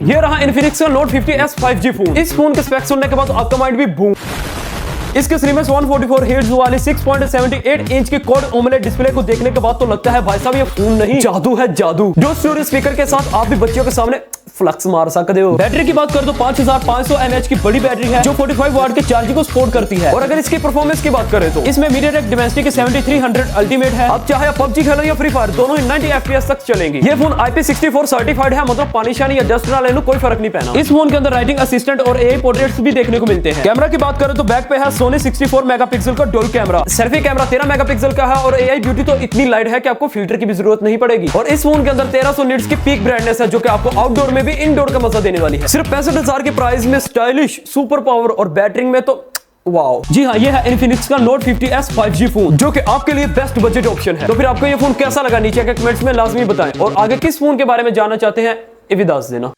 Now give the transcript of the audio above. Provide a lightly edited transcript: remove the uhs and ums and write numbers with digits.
ये रहा Infinix का Note 50s 5G फोन। इस फोन के स्पेक्स सुनने के बाद आपका माइंड भी बूम। इसके स्लिमेस्ट 144 हर्ट्ज वाली 6.78 इंच की क्वाड ओमोलेड डिस्प्ले को देखने के बाद तो लगता है भाई साहब ये फोन नहीं जादू है जादू। जो स्टोरेज स्पीकर के साथ आप भी बच्चियों के सामने फ्लक्स मार सकते हो। बैटरी की बात कर तो 5500 mAh की बड़ी बैटरी है जो 45 वाट के चार्जिंग को सपोर्ट करती है। और अगर इसकी परफॉर्मेंस की बात करें तो इसमें MediaTek Dimensity 7300 अल्टीमेट है। अब चाहे PUBG खेलो या फ्री फायर दोनों ही 90 FPS तक चलेंगे। ये फोन IP64 सर्टिफाइड है, मतलब पानी शानी या डस्ट ना लेने कोई फर्क नहीं पड़ना। इस फोन के अंदर राइटिंग असिस्टेंट और AI पोर्ट्रेट्स भी देखने को मिलते हैं। कैमरा की बात करें तो बैक पे है Sony 64 मेगापिक्सल का dual camera. Selfie camera 13 megapixel का है और AI ब्यूटी तो इतनी लाइट है कि आपको फिल्टर की भी जरूरत नहीं पड़ेगी। और इस फोन के अंदर 1300 निट्स की पीक ब्राइटनेस है जो कि आपको आउटडोर में भी इनडोर का मजा देने वाली है। सिर्फ 65,000 के प्राइस में स्टाइलिश, सुपर पावर और बैटरी में तो वाओ। जी हाँ, ये है Infinix का Note 50s 5G फोन जो कि आपके लिए बेस्ट बजट ऑप्शन है। तो फिर आपको ये फोन कैसा लगा नीचे के कमेंट्स में लाजमी बताएं और आगे किस फोन के बारे में जानना चाहते हैं ये भी दास देना।